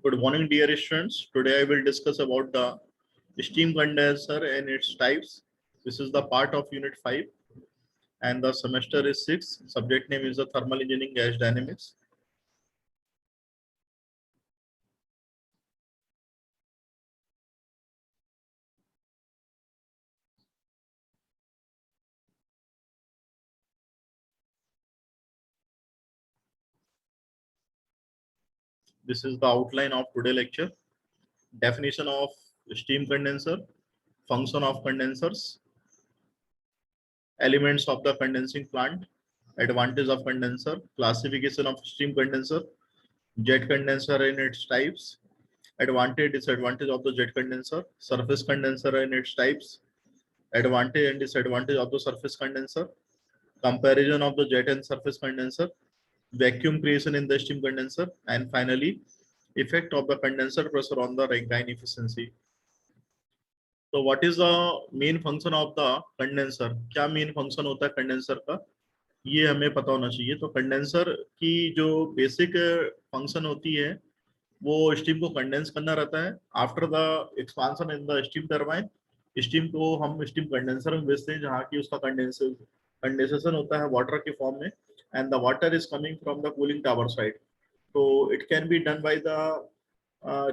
Good morning, dear students. Today I will discuss about the steam condenser and its types. This is the part of Unit 5 and the semester is 6. Subject name is the Thermal Engineering Gas Dynamics. This is the outline of today lecture. Definition of steam condenser, function of condensers, elements of the condensing plant, advantage of condenser, classification of steam condenser, jet condenser and its types, advantage disadvantage of the jet condenser, surface condenser and its types, advantage and disadvantage of the surface condenser, comparison of the jet and surface condenser, vacuum creation in the steam condenser, and finally effect of the condenser pressure on the Rankine efficiency. तो what is the main function of the condenser? क्या main function होता है condenser का, ये हमें पता होना चाहिए। तो कंडेंसर की जो बेसिक फंक्शन होती है वो स्टीम को कंडेंस करना रहता है। After the expansion in the steam turbine, steam को हम स्टीम कंडेंसर में भेजते हैं जहाँ की उसका कंडेंसेशन होता है वाटर के फॉर्म में, and the water is coming from the cooling tower side. So it can be done by the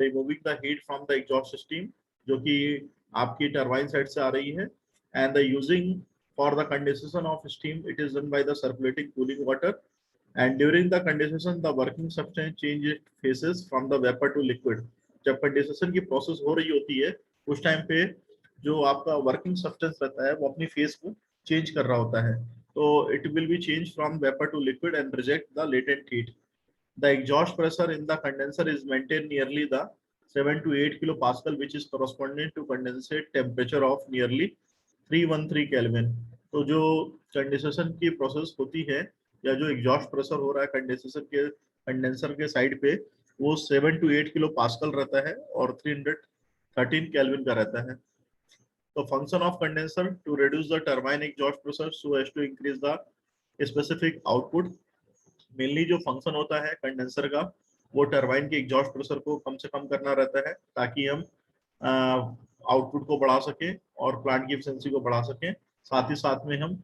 removing the heat from the exhaust steam, जो कि आपकी टरबाइन साइड से आ रही है, and the using for the condensation of steam it is done by the circulating cooling water, and during the condensation the working substance change its phases from the vapor to liquid। जब condensation की process हो रही होती है उस time पे जो आपका वर्किंग सब्सटेंस रहता है वो अपनी फेस को चेंज कर रहा होता है। तो it will be change from vapour to liquid and reject the latent heat. The exhaust pressure in the condenser is maintain nearly the 7 to 8 kilo pascal which is corresponding to condensate temperature of nearly 313 kelvin. तो जो condensation की process होती है या जो exhaust pressure हो रहा है कंडेंसेशन के कंडेंसर के साइड पे, वो 7 to 8 किलो पास्कल रहता है और 313 केल्विन का रहता है। तो function of condenser to reduce the turbine exhaust pressure so as to increase the specific output. Mainly जो फंक्शन होता है कंडेंसर का वो टरबाइन के एग्जॉस्ट प्रेशर को कम से कम करना रहता है ताकि हम आउटपुट को बढ़ा सकें और प्लांट की एफिशिएंसी को बढ़ा सकें, साथ ही साथ में हम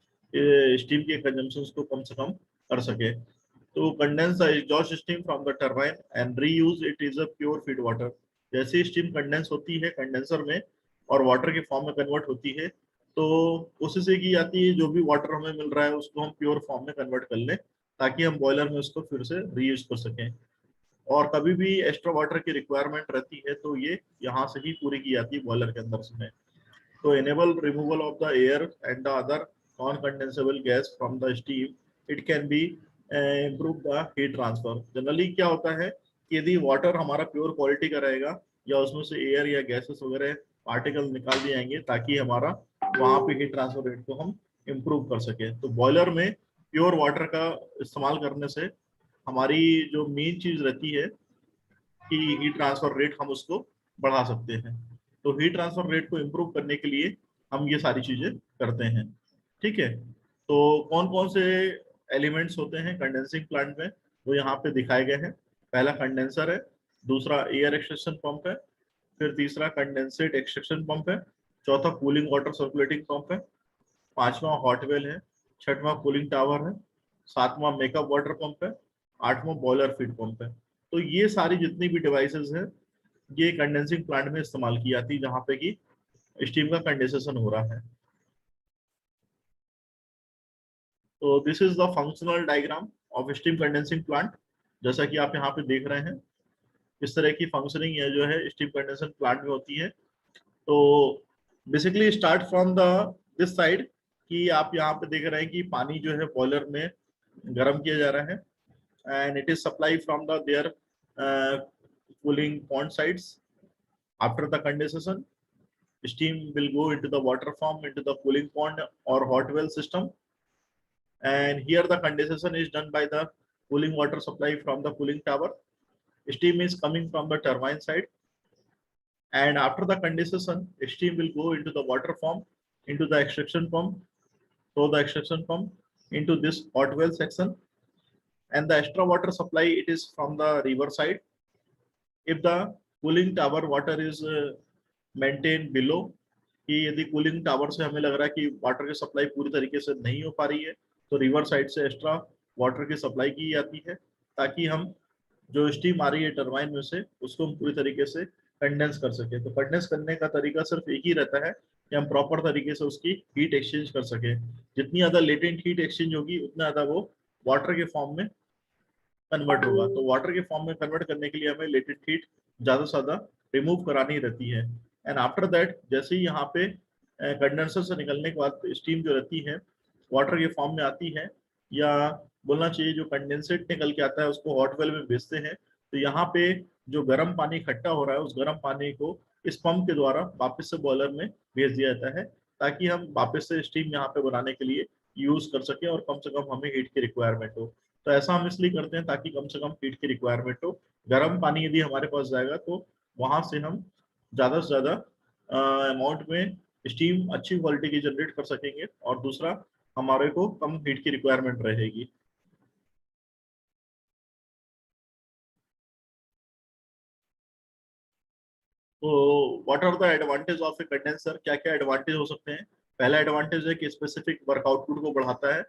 स्टीम के कंजम्पशन को कम से कम कर सके। तो condense the exhaust steam from the turbine and reuse it is a pure feed water. जैसे स्टीम कंडेंस होती है कंडेंसर में और वाटर के फॉर्म में कन्वर्ट होती है, तो उसी से की जाती है जो भी वाटर हमें मिल रहा है उसको हम प्योर फॉर्म में कन्वर्ट कर लें ताकि हम बॉयलर में उसको फिर से रीयूज कर सकें। और कभी भी एक्स्ट्रा वाटर की रिक्वायरमेंट रहती है तो ये यहाँ से ही पूरी की जाती है बॉयलर के अंदर से। तो enable removal of the air and the other non-condensable gas from the steam, it can be improve the heat transfer। Generally क्या होता है कि यदि वाटर हमारा प्योर क्वालिटी का रहेगा या उसमें से एयर या गैसेस वगैरह पार्टिकल निकाल दिए जाएंगे ताकि हमारा वहां पे हीट ट्रांसफर रेट को हम इम्प्रूव कर सके। तो बॉयलर में प्योर वाटर का इस्तेमाल करने से हमारी जो मेन चीज रहती है कि हीट ट्रांसफर रेट हम उसको बढ़ा सकते हैं। तो हीट ट्रांसफर रेट को इम्प्रूव करने के लिए हम ये सारी चीजें करते हैं। ठीक है, तो कौन कौन से एलिमेंट्स होते हैं कंडेंसिंग प्लांट में वो यहाँ पे दिखाए गए हैं। पहला कंडेंसर है, दूसरा एयर एक्सट्रैक्शन पंप है, फिर तीसरा कंडेंसेट एक्सट्रैक्शन पंप है, चौथा कूलिंग वाटर सर्कुलेटिंग पंप है, पांचवा हॉट वेल है, छठवां कूलिंग टावर है, सातवां मेकअप वाटर पंप है, आठवां बॉयलर फीड पंप है। तो ये सारी जितनी भी डिवाइसेस हैं ये कंडेंसिंग प्लांट में इस्तेमाल की जाती है जहां पे कि स्टीम का कंडेंसेशन हो रहा है। तो this is the functional diagram of steam condensing plant. जैसा कि आप यहाँ पे देख रहे हैं इस तरह की फंक्शनिंग है जो है स्टीम कंडेंसेशन प्लांट में होती है। तो basically start from the this side कि आप यहाँ पे देख रहे हैं कि पानी जो है बॉयलर में गर्म किया जा रहा है and it is supply from the there cooling pond sides। After the condensation, steam will go into the water form into the cooling pond or hot well system, and here the condensation is done by the cooling water supply from the cooling tower. Steam is coming from the turbine side, and after the condensation steam will go into the water form into the extraction pump, so the extraction pump into this hot well section, and the extra water supply it is from the river side, if the cooling tower water is maintained below, कि यदि cooling tower से हमें लग रहा है कि water की supply पूरी तरीके से नहीं हो पा रही है, तो रिवर साइड से एक्स्ट्रा वाटर की सप्लाई की जाती है, ताकि हम जो स्टीम आ रही है टरबाइन में से उसको हम पूरी तरीके से कंडेंस कर सके। तो कंडेंस करने का तरीका सिर्फ एक ही रहता है कि हम प्रॉपर तरीके से उसकी हीट एक्सचेंज कर सके। जितनी ज्यादा लेटेंट हीट एक्सचेंज होगी उतना ज्यादा वो वाटर के फॉर्म में कन्वर्ट होगा। तो वाटर के फॉर्म में कन्वर्ट करने के लिए हमें लेटेंट हीट ज्यादा से ज्यादा रिमूव करानी रहती है। एंड आफ्टर दैट जैसे ही यहाँ पे कंडेंसर से निकलने के बाद स्टीम जो रहती है वाटर के फॉर्म में आती है, या बोलना चाहिए जो कंडेंसेट निकल के आता है उसको हॉट वेल में भेजते हैं। तो यहाँ पे जो गर्म पानी इकट्ठा हो रहा है उस गर्म पानी को इस पंप के द्वारा वापस से बॉयलर में भेज दिया जाता है, ताकि हम वापस से स्टीम यहाँ पे बनाने के लिए यूज कर सके और कम से कम हमें हीट की रिक्वायरमेंट हो। तो ऐसा हम इसलिए करते हैं ताकि कम से कम हीट की रिक्वायरमेंट हो। गर्म पानी यदि हमारे पास जाएगा तो वहां से हम ज्यादा से ज्यादा अमाउंट में स्टीम अच्छी क्वालिटी की जनरेट कर सकेंगे, और दूसरा हमारे को कम हीट की रिक्वायरमेंट रहेगी। तो what are the advantage of a condenser, क्या क्या एडवांटेज हो सकते हैं। पहला एडवांटेज है कि स्पेसिफिक वर्क आउटपुट को बढ़ाता है।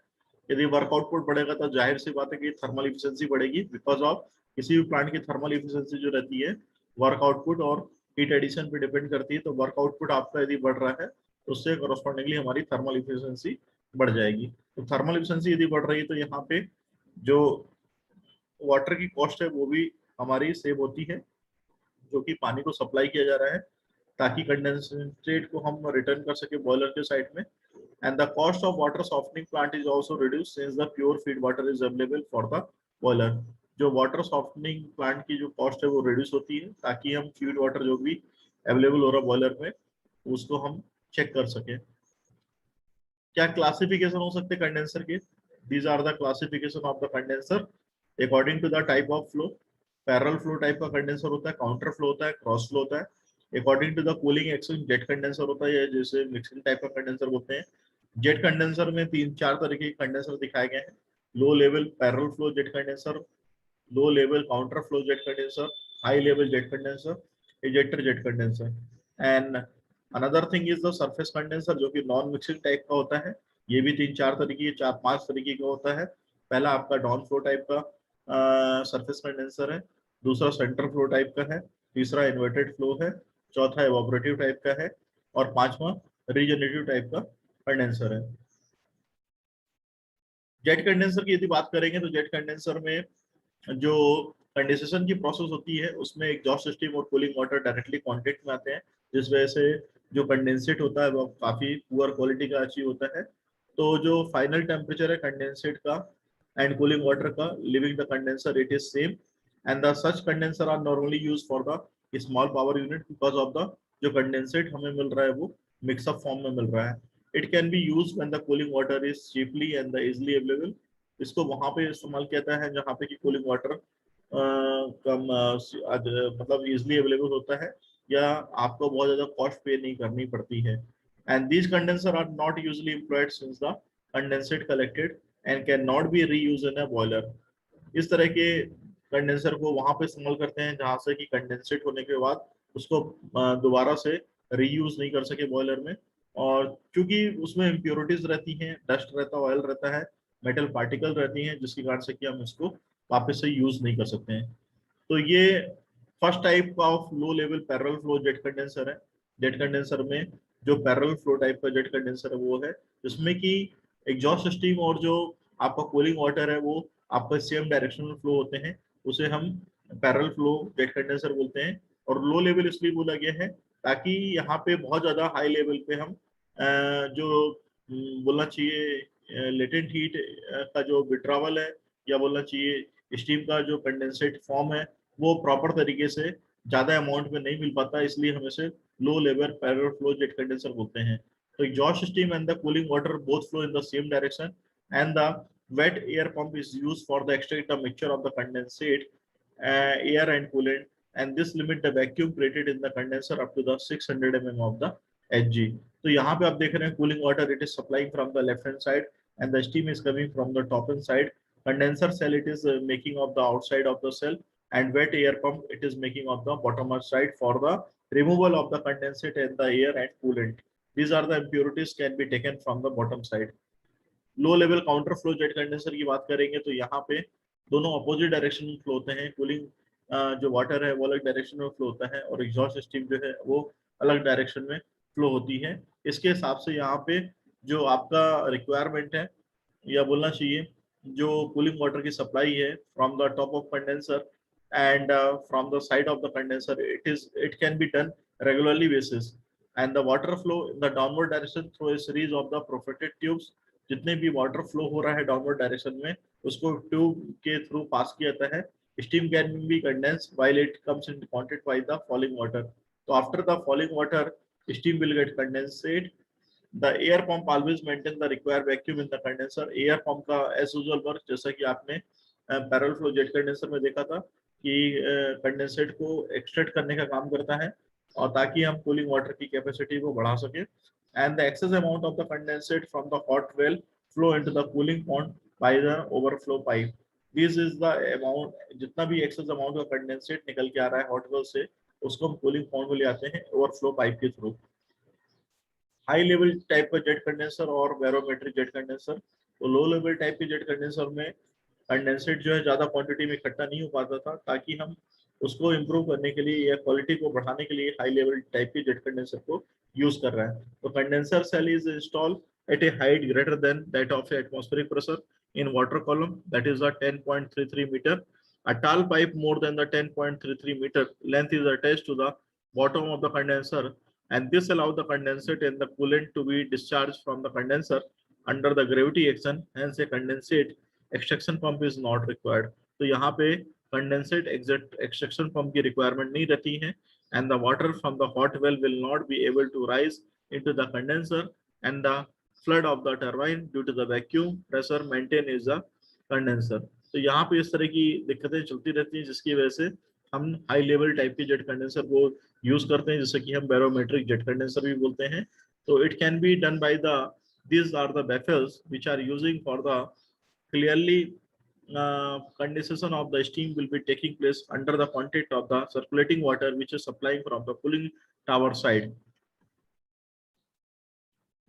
यदि वर्क आउटपुट बढ़ेगा तो जाहिर सी बात है कि थर्मल इफिशिएंसी बढ़ेगी, बिकॉज ऑफ किसी भी प्लांट की थर्मल इफिशिएंसी जो रहती है वर्क आउटपुट और हीट एडिशन पे डिपेंड करती है। तो वर्क आउटपुट आपका यदि बढ़ रहा है तो उससे कॉरस्पॉन्डिंगली हमारी थर्मल इफिशिएंसी बढ़ जाएगी। तो थर्मल इफिशिएंसी यदि बढ़ रही है तो यहाँ पे जो वाटर की कॉस्ट है वो भी हमारी सेव होती है, जो कि पानी को सप्लाई किया जा रहा है ताकि कंडेंसेट को हम रिटर्न कर सके बॉयलर के साइड में। And the cost of water softening plant is also reduce since the pure feed water is available for the boiler. जो वाटर सॉफ्टनिंग प्लांट की जो कॉस्ट है वो रिड्यूस होती है ताकि हम फीड वाटर जो भी अवेलेबल हो रहा है बॉयलर में उसको हम चेक कर सके। क्या क्लासिफिकेशन हो सकते हैं कंडेंसर के। These are the classification of the condenser according to the type of flow. Parallel flow type का कंडेंसर होता है, काउंटर फ्लो होता है, क्रॉस फ्लो होता है। According to the cooling action jet condenser होता है, जैसे मिक्सिंग टाइप का कंडेंसर बोलते हैं। जेट कंडेंसर में तीन चार तरीके के कंडेंसर दिखाए गए हैं। Low level parallel flow jet condenser, low level counter flow jet condenser, high level jet condenser, ejector jet condenser. And another thing is the surface condenser जो कि नॉन मिक्सिंग टाइप का होता है। ये भी तीन चार तरीके, चार पांच तरीके का होता है। पहला आपका डाउन फ्लो टाइप का सरफेस कंडेंसर है, दूसरा सेंटर फ्लो टाइप का है, तीसरा इन्वर्टेड फ्लो है, चौथा इवेपोरेटिव टाइप का है, और पांचवा रीजनरेटिव टाइप का कंडेंसर है। जेट कंडेंसर की यदि बात करेंगे तो जेट कंडेंसर में जो कंडेंसेशन की प्रोसेस होती है उसमें एग्जॉस्ट सिस्टम और कूलिंग वाटर डायरेक्टली कांटेक्ट में आते हैं, जिस वजह से जो कंडेंसेट होता है वो काफी पुअर क्वालिटी का अचीव होता है। तो जो फाइनल टेम्परेचर है कंडेंसेट का एंड कूलिंग वाटर का leaving the condenser it is same, and the such condenser are normally use for the small power unit because of the जो कंडेंसेट हमें मिल रहा है वो मिक्सअप फॉर्म में मिल रहा है। It can B use when the cooling water is cheaply and the easily available. इसको वहां पे इस्तेमाल किया जाता है जहाँ पे कि कूलिंग वाटर कम मतलब इजिली अवेलेबल होता है, या आपको बहुत ज्यादा कॉस्ट पे नहीं करनी पड़ती है। And these condenser are not usually employed since the condensate collected and can not be reuse in a boiler. इस तरह के कंडेंसर को वहां पे इस्तेमाल करते हैं जहां से कि कंडेंसेट होने के बाद उसको दोबारा से रीयूज नहीं कर सके बॉयलर में। और क्योंकि उसमें इम्प्योरिटीज रहती हैं, डस्ट रहता है, ऑयल रहता है, मेटल पार्टिकल रहती हैं, जिसके कारण से कि हम इसको वापस से यूज नहीं कर सकते हैं। तो ये first type of low level parallel flow jet condenser है। जेट कंडेंसर में जो पैरेलल फ्लो टाइप का जेट कंडेंसर है वो है जिसमें कि एग्जॉस्ट सिस्टम और जो आपका कूलिंग वाटर है वो आपका सेम डायरेक्शन में फ्लो होते हैं, उसे हम पैरेलल फ्लो जेट कंडेंसर बोलते हैं। और लो लेवल इसलिए बोला गया है ताकि यहाँ पे बहुत ज्यादा हाई लेवल पे हम जो बोलना चाहिए लेटेंट हीट का जो विड्रॉवल है, या बोलना चाहिए स्टीम का जो कंडेंसेट फॉर्म है वो प्रॉपर तरीके से ज्यादा अमाउंट में नहीं मिल पाता, इसलिए हम इसे low level parallel flow jet condenser बोलते हैं। तो exhaust system and the cooling water both flow in the same direction and the wet air pump is used for the extract the mixture of the condensate air and coolant, and this limit the vacuum created in the condenser up to the 600 mm of the Hg। तो यहाँ पे आप देख रहे हैं cooling water it is supplying from the left hand side and the steam is coming from the top hand side. Condenser cell it is making of the outside of the cell and wet air pump, it is making of the bottommost side for the removal of the condensate and the air and coolant. These are the impurities can be taken from the bottom side. Low level counter flow jet condenser की बात करेंगे तो यहाँ पे दोनों opposite direction में flow होते हैं। कूलिंग जो वाटर है वो अलग डायरेक्शन में फ्लो होता है और एग्जॉस्ट स्टीम जो है वो अलग डायरेक्शन में फ्लो होती है। इसके हिसाब से यहाँ पे जो आपका रिक्वायरमेंट है या बोलना चाहिए जो कूलिंग वाटर की सप्लाई है from the top of condenser and from the side of the condenser, it can be done regularly basis, and the water flow in the downward direction through a series of the perforated tubes. जितने भी water flow हो रहा है downward direction में उसको tube के through pass किया जाता है। Steam can be condense while it comes in contact by the falling water. तो after the falling water steam will get condensate. The air pump always maintain the required vacuum in the condenser. Air pump का as usual work जैसा कि आपने parallel flow jet condenser में देखा था कि condensate को एक्सट्रैक्ट करने का काम करता है और ताकि हम कूलिंग वाटर की कैपेसिटी को बढ़ा सके। And the excess amount of the condensate from the hot well flow into the cooling pond by the overflow pipe. This is the amount, जितना भी एक्सेस अमाउंट का कंडेंसेट निकल के आ रहा है हॉट वेल से उसको हम कूलिंग पॉन्ड में ले आते हैं ओवरफ्लो पाइप के थ्रू। हाई लेवल टाइप का जेट कंडेंसर और बैरोमेट्रिक जेट कंडेंसर। तो लो लेवल टाइप के जेट कंडेंसर में कंडेंसेट जो है ज्यादा क्वांटिटी में इकट्ठा नहीं हो पाता था, ताकि हम उसको इम्प्रूव करने के लिए या क्वालिटी को बढ़ाने के लिए हाई लेवल टाइप के जेट कंडेंसर को यूज कर रहा है। तो condenser shell is install at a height greater than that of atmospheric pressure in water column, that is 10.33 metre. A tall pipe more than the 10.33 meter length is attached to the bottom of the condenser, and this allows the condensate and the coolant to be discharged from the condenser under the gravity action. Hence a condensate extraction pump is not required. तो यहाँ पे condensate extraction pump की requirement नहीं रहती है and the water from the hot well will not be able to rise into the condenser and the flood of the turbine due to the vacuum pressure maintain is the condenser. तो यहाँ पे इस तरह की दिक्कतें चलती रहती हैं जिसकी वजह से हम हाई लेवल टाइप के जेट कंडेंसर को यूज करते हैं, जैसे कि हम बैरोमेट्रिक जेट कंडेंसर भी बोलते हैं। तो it can be done by the these are the baffles which are using for the clearly condensation of the steam will be taking place under the contact of the circulating water which is supplying from the cooling tower side.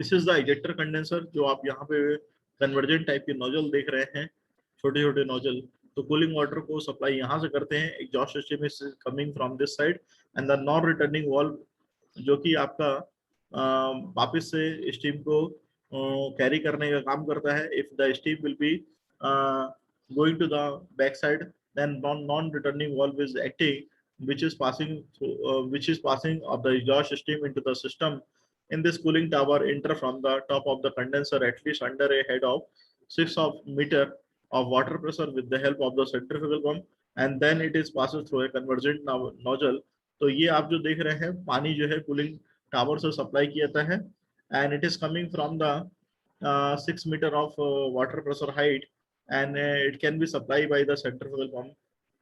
This is the ejector condenser जो आप यहाँ पे convergent type के nozzle देख रहे हैं, छोटे छोटे नोजल। तो कूलिंग वाटर को सप्लाई यहाँ से करते हैं, exhaust steam is coming from this side and the non returning valve जो कि आपका वापस से स्टीम को कैरी करने का काम करता है। If the steam will be going to the backside, then non-returning valve is acting, which is passing of the exhaust stream into the system. In this cooling tower, enter from the top of the condenser at least under a head of 6 meter of water pressure with the help of the centrifugal pump, and then it is passes through a convergent nozzle. तो ये आप जो देख रहे हैं पानी जो है कूलिंग टावर से सप्लाई किया जाता है and it is coming from the 6 meter of water pressure height, and it can be supplied by the centrifugal pump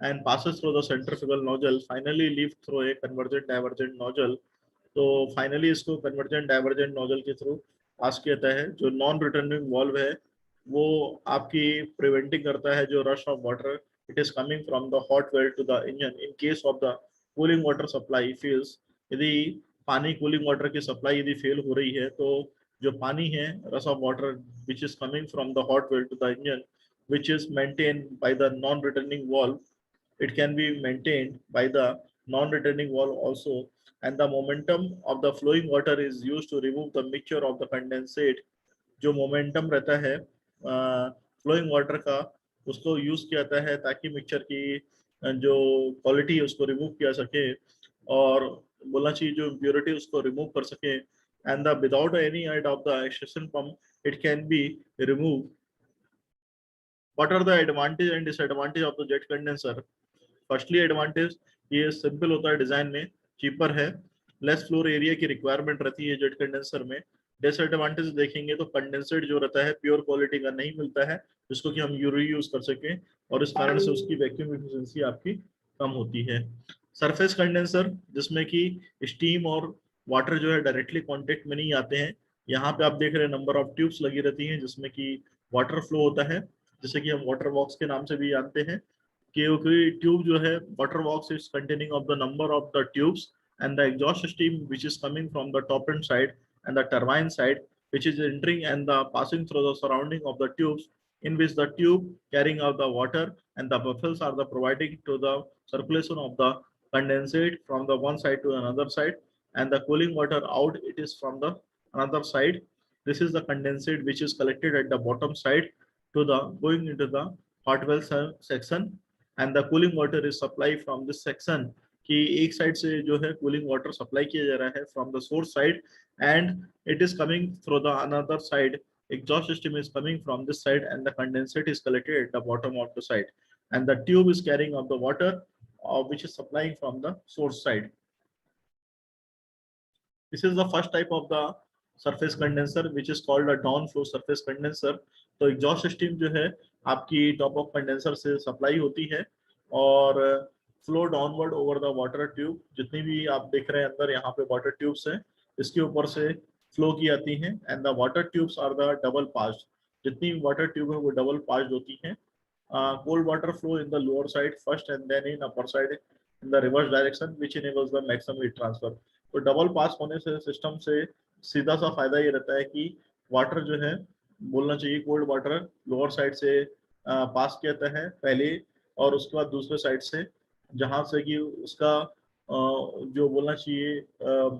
and passes through the centrifugal nozzle, finally leave through a convergent divergent nozzle. तो finally इसको convergent divergent nozzle के through pass किया जाता है। जो non returning valve है वो आपकी प्रिवेंटिंग करता है जो rush of water it is coming from the hot well to the engine in case of the cooling water supply fails. यदि पानी कूलिंग वाटर की सप्लाई यदि फेल हो रही है तो जो पानी है rush of water which is coming from the hot well to the engine which is maintained by the non-returning valve, it can be maintained by the non-returning valve also, and the momentum of the flowing water is used to remove the mixture of the condensate. जो momentum रहता है flowing water का उसको use किया जाता है ताकि mixture की जो क्वालिटी है उसको रिमूव किया सके और बोलना चाहिए जो इम्प्योरिटी उसको रिमूव कर सके। And the without any ad of the extraction pump it can be remove. What are the advantage and disadvantage of the jet condenser? Firstly, advantage ये सिंपल होता है डिजाइन में, चीपर है, लेस फ्लोर एरिया की requirement रहती है jet condenser में। Disadvantage देखेंगे तो कंडेंसेट जो रहता है प्योर क्वालिटी का नहीं मिलता है जिसको कि हम रीयूज कर सकें और इस कारण से उसकी वैक्यूम एफिशिएंसी आपकी कम होती है। सरफेस कंडेंसर जिसमें कि स्टीम और वाटर जो है डायरेक्टली कॉन्टेक्ट में नहीं आते हैं। यहाँ पे आप देख रहे हैं नंबर ऑफ ट्यूब्स लगी रहती हैं जिसमें कि वाटर फ्लो होता है, जैसे कि हम वाटर बॉक्स के नाम से भी जानते हैं। कि ट्यूब जो है water box is containing of the number of the tubes and the exhaust stream which is coming from the top end side and the turbine side which is entering and the passing through the surrounding of the tubes in which the tube carrying out the water and the buffers are the providing to the circulation of the condensate from the one side to another side and the cooling water out it is from the another side. This is the condensate which is collected at the bottom side to the going into the hot well section and the cooling water is supply from this section कि एक side से जो है cooling water supply किया जा रहा है from the source side and it is coming through the another side exhaust system is coming from this side and the condensate is collected at the bottom of the side and the tube is carrying up the water which is supplying from the source side. This is the first type of the surface condenser which is called a down flow surface condenser. तो exhaust system जो है आपकी top of condenser से supply होती है और flow downward over the water tube जितनी भी आप देख रहे हैं अंदर यहाँ पे वाटर ट्यूब्स हैं इसके ऊपर से फ्लो की आती हैं and the water tubes are the double passed जितनी वाटर ट्यूब है वो डबल पास्ड होती हैं. Cold water flow in the lower side first and then in upper side in the reverse direction which enables the maximum heat transfer. तो double pass होने से system से सीधा सा फायदा ये रहता है कि वाटर जो है बोलना चाहिए कोल्ड वाटर लोअर साइड से पास किया जाता है पहले और उसके बाद दूसरे साइड से जहां से कि उसका जो बोलना चाहिए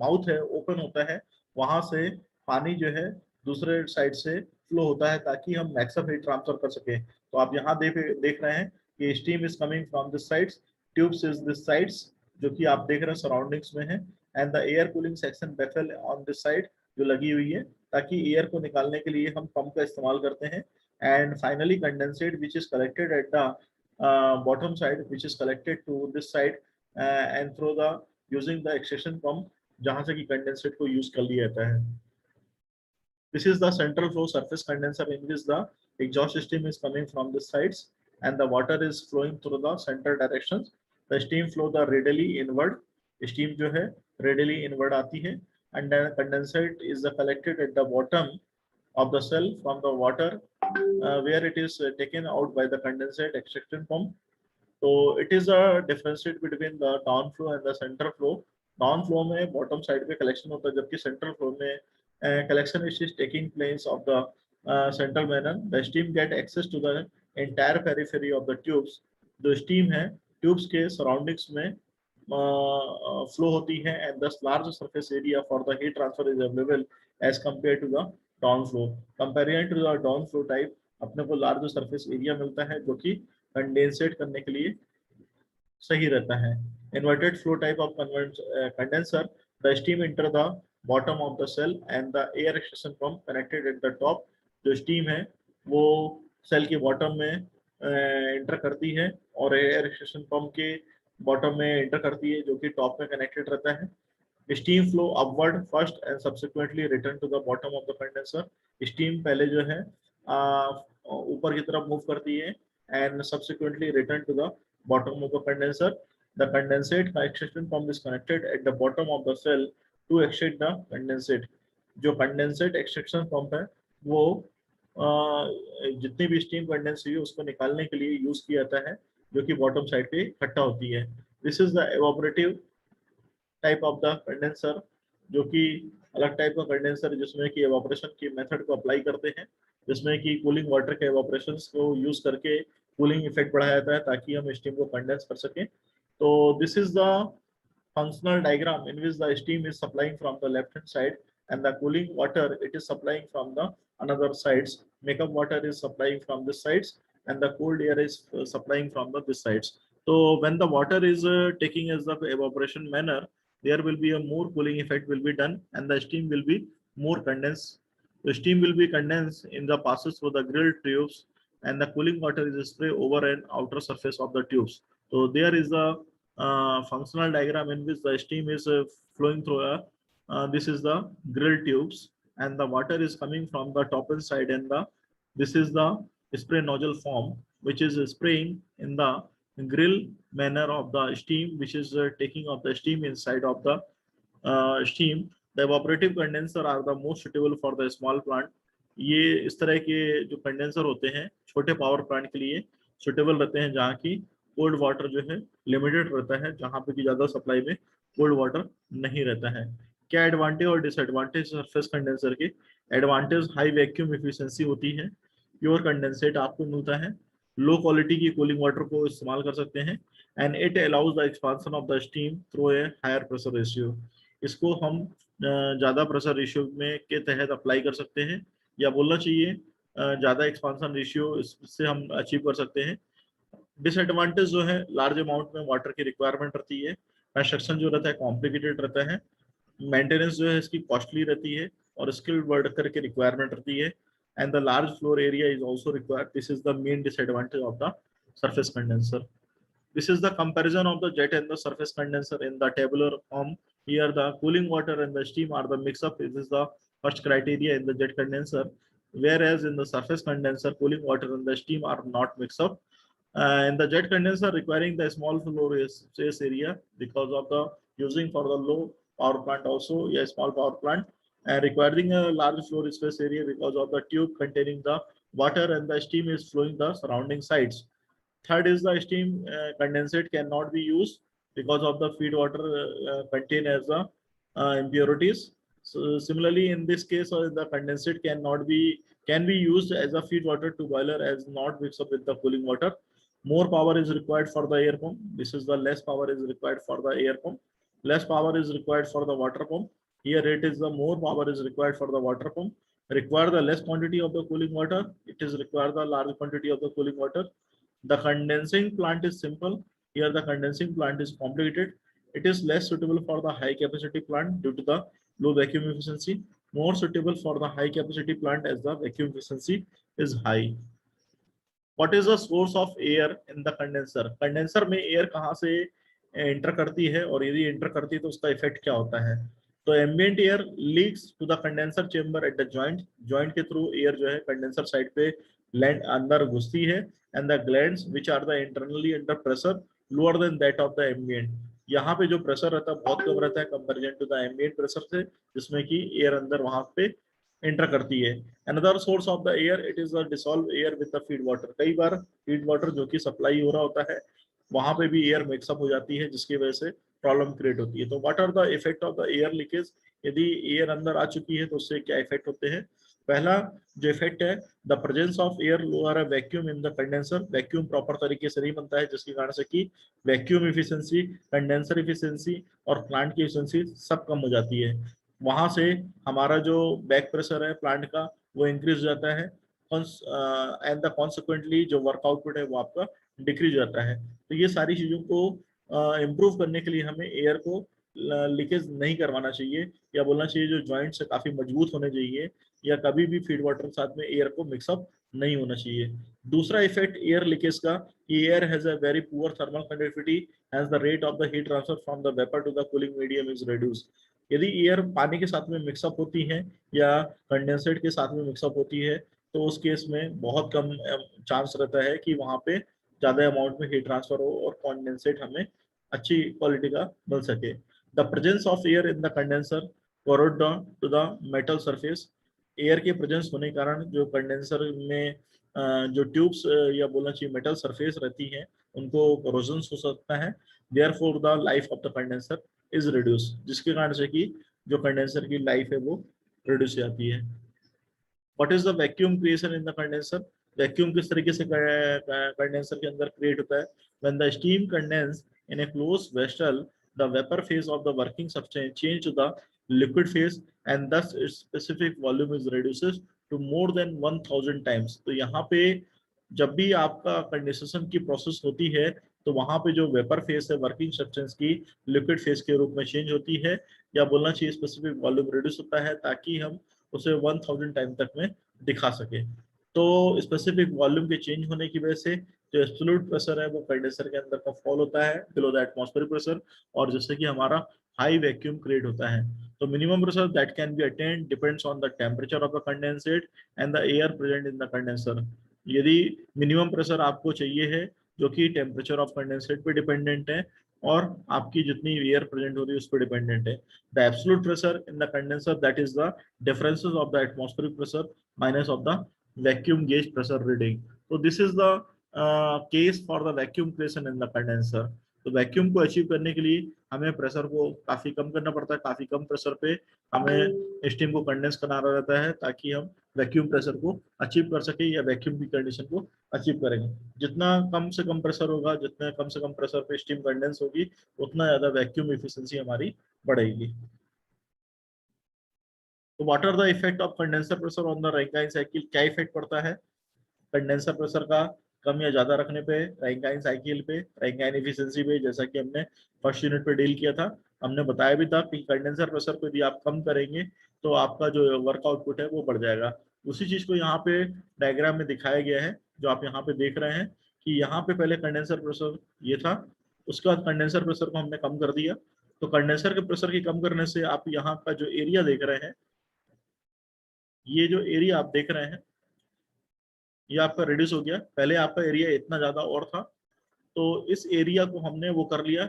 माउथ है ओपन होता है वहां से पानी जो है दूसरे साइड से फ्लो होता है ताकि हम मैक्सिमम हीट ट्रांसफर कर सकें. तो आप यहाँ देख रहे हैं कि steam is coming from this sides tubes is this sides जो कि आप देख रहे हैं सराउंडिंग्स में है and the air cooling section baffle on this side जो लगी हुई है ताकि एयर को निकालने के लिए हम पंप का इस्तेमाल करते हैं and finally condensate which is collected at the bottom side which is collected to this side and through the using the extraction pump जहां से कि कंडेंसेट को यूज कर लिया जाता है. This is the central flow surface condenser in which the exhaust stream is coming from the sides and the water is flowing through the center directions. The steam flow the radially inward. Steam जो है radially inward आती है and then condensate is collected at the bottom of the cell from the water where it is taken out by the condensate extraction pump. So it is a differentiate between the down flow and the center flow. Down flow में bottom side पे collection होता है जबकि central flow में collection is taking place of the central manner. The steam get access to the entire periphery of the tubes. जो steam है tubes के surroundings में flow होती है and thus large surface area for the heat transfer is available as compared to the down flow. Comparing to the down flow type अपने को large surface area मिलता है जो कि कंडेंसेट करने के लिए सही रहता है. Inverted flow type of condenser the steam enter the bottom of the shell and the air extraction pump connected at the top. जो स्टीम है वो सेल के बॉटम में इंटर करती है और एयर एक्सट्रैक्शन पंप के बॉटम में इंटर करती है जो कि टॉप में कनेक्टेड रहता है. Steam flow upward first and subsequently return to the bottom of the condenser. Steam पहले जो है ऊपर की तरफ मूव करती है and subsequently return to the bottom of the condenser. The condensate extraction pump is connected at the bottom of the shell to extract the condensate. जो condensate extraction pump है वो जितनी भी स्टीम कंडेंस हुई है उसको निकालने के लिए यूज किया जाता है जो कि बॉटम साइड पे इकट्ठा होती है. This is the evaporative type of the condenser जो कि अलग टाइप का कंडेंसर जिसमें कि एवापोरेशन की मेथड को अप्लाई करते हैं जिसमें कि कूलिंग वाटर के एवापोरेशन को यूज करके कूलिंग इफेक्ट बढ़ाया जाता है ताकि हम स्टीम को कंडेंस कर सकें. तो this is the functional diagram in which the steam is supplying from the left hand side and the cooling water it is supplying from the another sides. Makeup water is supplying from this sides and the cold air is supplying from the this sides. So when the water is taking as the evaporation manner there will be a more cooling effect will be done and the steam will be more condensed. The steam will be condensed in the passes through the grilled tubes and the cooling water is sprayed over an outer surface of the tubes. So there is a functional diagram in which the steam is flowing through this is the grill tubes and the water is coming from the top and side and the this is the spray nozzle form which is spraying in the grill manner of the steam which is taking of the steam inside of the steam. The evaporative condenser are the most suitable for the small plant. ये इस तरह के जो condenser होते हैं छोटे power plant के लिए सुटेबल रहते हैं जहाँ की कोल्ड वाटर जो है लिमिटेड रहता है, जहाँ पे कि ज्यादा सप्लाई में कोल्ड वाटर नहीं रहता है। क्या एडवांटेज और डिसएडवांटेज सरफेस कंडेंसर के? एडवांटेज हाई वैक्यूम एफिशिएंसी होती है, प्योर कंडेंसेट आपको मिलता है, लो क्वालिटी की कूलिंग वाटर को इस्तेमाल कर सकते हैं, and it allows the expansion of the steam through a higher pressure ratio. इसको हम ज्यादा प्रेशर रेशियो में के तहत अप्लाई कर सकते हैं, या बोलना चाहिए ज्यादा एक्सपांशन रेशियो इससे हम अचीव कर सकते हैं। डिसएडवांटेज जो है, लार्ज अमाउंट में वाटर की रिक्वायरमेंट रहती है, कंस्ट्रक्शन जो रहता है कॉम्प्लिकेटेड रहता है, मेंटेनेंस जो है इसकी कॉस्टली रहती है, और स्किल्ड वर्कर की रिक्वायरमेंट रहती है, and the large floor area is also required. This is the main disadvantage of the surface condenser. This is the comparison of the jet and the surface condenser in the tabular form. Here the cooling water and the steam are the mix up. This is the first criteria in the jet condenser, whereas in the surface condenser cooling water and the steam are not mixed up. In the jet condenser requiring the small flow space area because of the using for the low power plant, also a small power plant, and requiring a large floor space area because of the tube containing the water and the steam is flowing the surrounding sides. Third is the steam condensate cannot be used because of the feed water contain as the impurities. So similarly, in this case, the condensate can be used as a feed water to boiler as not mixed up with the cooling water. More power is required for the air pump. This is the less power is required for the air pump. Less power is required for the water pump. Here it is the more power is required for the water pump. Require the less quantity of the cooling water. It is require the large quantity of the cooling water. The condensing plant is simple. Here the condensing plant is complicated. It is less suitable for the high capacity plant due to the low vacuum efficiency. More suitable for the high capacity plant as the vacuum efficiency is high. What is the source of air in the condenser? Condenser में air कहाँ से enter करती है, और यदि enter करती है तो उसका इफेक्ट क्या होता है? तो ambient air leaks to the condenser chamber at the joint के थ्रू एयर जो है कंडेंसर साइड पे लैंड अंदर घुसती है, and the glands which are the internally under pressure lower than that of the ambient. यहाँ पे जो प्रेशर रहता है बहुत कम रहता है comparison to the ambient pressure से, जिसमें कि एयर अंदर वहां पे एंटर करती है। Another source of the air, it is the dissolve air with the feed water. कई बार फीड वाटर जो कि सप्लाई हो रहा होता है वहां पे भी एयर मिक्सअप हो जाती है, जिसकी वजह से प्रॉब्लम क्रिएट होती है। तो what are the effect of the air leakage? यदि एयर अंदर आ चुकी है तो उससे क्या इफेक्ट होते हैं? पहला जो इफेक्ट है, the presence of air lower vacuum in the condenser. Vacuum proper तरीके से नहीं बनता है, जिसके कारण से कि वैक्यूम इफिशिएंसी, कंडेंसर इफिशिएंसी और प्लांट की इफिशिएंसी सब कम हो जाती है। वहां से हमारा जो बैक प्रेशर है प्लांट का वो इंक्रीज हो जाता है, एंड द कॉन्सिक्वेंटली जो वर्क आउटपुट है वो आपका डिक्रीज हो जाता है। तो ये सारी चीजों को इम्प्रूव करने के लिए हमें एयर को लीकेज नहीं करवाना चाहिए, या बोलना चाहिए जो जॉइंट से काफी मजबूत होने चाहिए, या कभी भी फीड वाटर के साथ में एयर को मिक्सअप नहीं होना चाहिए। दूसरा इफेक्ट एयर लीकेज का, air has a very poor thermal conductivity, has the rate of the heat transfer from the vapour to the cooling medium is reduce. यदि एयर पानी के साथ में मिक्सअप होती है या कंडेंसेट के साथ में मिक्सअप होती है तो उस केस में बहुत कम चांस रहता है कि वहां पे ज्यादा अमाउंट में हीट ट्रांसफर हो और कंडेंसेट हमें अच्छी क्वालिटी का मिल सके। The presence of air in the condenser corrode to the metal surface. Air के प्रेजेंस होने के कारण जो कंडेंसर में जो ट्यूब्स या बोलना चाहिए मेटल सरफेस रहती हैं उनको कोरोजन हो सकता है। Therefore the life of the condenser is reduce, जिसके कारण से कि जो कंडेंसर की लाइफ है वो रिड्यूस हो जाती है। What is the vacuum creation in the condenser? Vacuum किस तरीके से कंडेंसर के अंदर क्रिएट होता है? When the steam condense in a close vessel, the vapour phase of the working substance change to the liquid phase, and thus its specific volume is reduces to more than 1000 times। तो यहाँ पे जब भी आपका condensation की process होती है तो वहां पे जो वेपर फेज है वर्किंग सब्सटेंस की लिक्विड फेज के रूप में चेंज होती है, या बोलना चाहिए स्पेसिफिक वॉल्यूम रिड्यूस होता है, ताकि हम उसे 1000 टाइम तक में दिखा सके। तो स्पेसिफिक वॉल्यूम के चेंज होने की वजह से जो एब्सोल्यूट प्रेशर है वो कंडेंसर के अंदर का फॉल होता है बिलो द एटमॉस्फेरिक प्रेशर, और जिससे कि हमारा हाई वैक्यूम क्रिएट होता है। तो minimum pressure that can be attend depends on the temperature of the condensate and the air present in the condenser. यदि मिनिमम प्रेशर आपको चाहिए है जो कि टेम्परेचर ऑफ कंडेंसेट पे डिपेंडेंट है और आपकी जितनी एयर प्रेजेंट हो रही है उस पर डिपेंडेंट है। The absolute pressure in the condenser that is the differences of the atmospheric pressure minus of the vacuum gauge pressure reading. So this is the case for the vacuum creation in the condenser. तो vacuum को achieve करने के लिए हमें pressure को काफी कम करना पड़ता है, काफी कम प्रेशर पे हमें स्टीम को कंडेंस करना रहता है ताकि हम वैक्यूम प्रेशर को अचीव कर सके या वैक्यूम की कंडीशन को अचीव करेंगे। जितना कम से कम प्रेशर होगा, जितने कम से कम प्रेशर पे स्टीम कंडेंस होगी, उतना ज्यादा वैक्यूम एफिशिएंसी हमारी बढ़ेगी। तो what are the effect of condenser pressure on the Rankine cycle? क्या इफेक्ट पड़ता है कंडेंसर प्रेशर का कम या ज्यादा रखने पे रैंकिन साइकिल पे, रैंकिन एफिशिएंसी पे? जैसा कि हमने फर्स्ट यूनिट पे डील किया था, हमने बताया भी था कि कंडेंसर प्रेशर को यदि आप कम करेंगे तो आपका जो वर्क आउटपुट है वो बढ़ जाएगा। उसी चीज को यहाँ पे डायग्राम में दिखाया गया है, जो आप यहाँ पे देख रहे हैं कि यहाँ पे पहले कंडेंसर प्रेशर ये था, उसके बाद कंडेंसर प्रेशर को हमने कम कर दिया। तो कंडेंसर के प्रेशर की कम करने से आप यहाँ का जो एरिया देख रहे हैं, ये जो एरिया आप देख रहे हैं ये आपका रिड्यूस हो गया। पहले आपका एरिया इतना ज्यादा और था, तो इस एरिया को हमने वो कर लिया,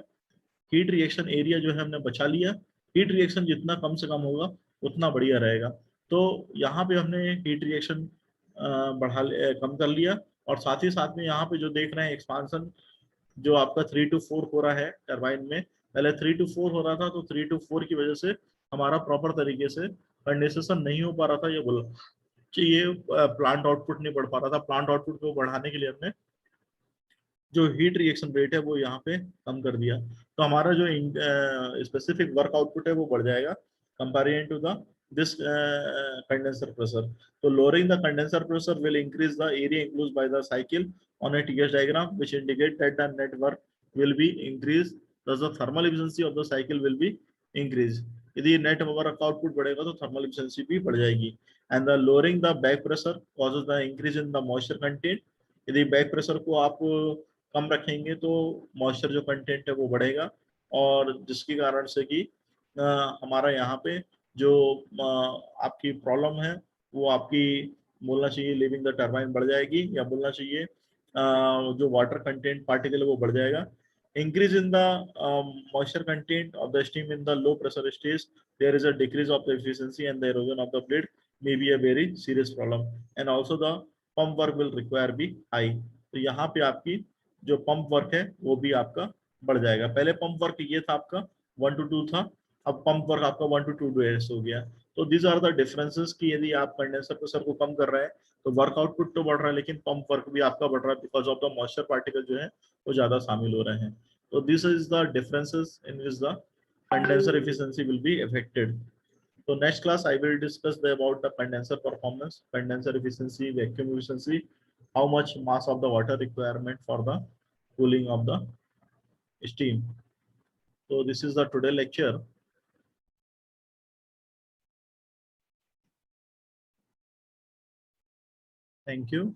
हीट रिएक्शन एरिया जो है हमने बचा लिया। हीट रिएक्शन जितना कम से कम होगा उतना बढ़िया रहेगा। तो यहाँ पे हमने हीट रिएक्शन कम कर लिया। और साथ ही साथ में यहाँ पे जो देख रहे हैं एक्सपांसन, जो आपका 3 to 4 हो रहा है टरबाइन में, पहले 3 to 4 हो रहा था, तो 3 to 4 की वजह से हमारा प्रॉपर तरीके से कंडेंसेशन नहीं हो पा रहा था, ये बोला कि ये प्लांट आउटपुट नहीं बढ़ पा रहा था। प्लांट आउटपुट को बढ़ाने के लिए हमने जो हीट रिएक्शन रेट है वो यहाँ पे कम कर दिया, तो हमारा जो स्पेसिफिक वर्क आउटपुट है वो बढ़ जाएगा comparison to the this condenser pressure. तो lowering the condenser pressure will increase the area enclosed by the cycle on a TS diagram, which indicate that the net work will be increased, thus the thermal efficiency of the cycle will be increased। यदि net work output बढ़ेगा तो thermal efficiency भी बढ़ जाएगी। And the lowering the back pressure causes the increase in the moisture content. यदि back pressure को आप कम रखेंगे तो मॉइस्चर जो कंटेंट है वो बढ़ेगा, और जिसके कारण से कि हमारा यहाँ पे जो आपकी प्रॉब्लम है वो आपकी, बोलना चाहिए लिविंग द टरबाइन बढ़ जाएगी, या बोलना चाहिए जो वाटर कंटेंट पार्टिकल है वो बढ़ जाएगा। increase in the moisture content of the steam in the low pressure stage, there is a decrease of the efficiency and the erosion of the blade may be a very serious problem, and also the pump work will require be high। तो यहाँ पे आपकी जो pump work है वो भी आपका बढ़ जाएगा। पहले पंप वर्क ये था आपका 1 to 2 था, अब पंप वर्क आपका 1 to 2 हो गया। तो दीज आर द डिफरेंसेस कि यदि आप कंडेंसर प्रेशर को कम कर रहे हैं तो वर्क आउटपुट तो बढ़ रहा है, लेकिन पंप वर्क भी आपका बढ़ रहा है because of the moisture particle जो है वो ज्यादा शामिल हो रहे हैं। तो this is the differences in which the condenser efficiency will be affected. So next class I will discuss about the condenser performance, condenser efficiency, vacuum efficiency, how much mass of the water requirement for the cooling of the steam. So this is the today lecture. Thank you.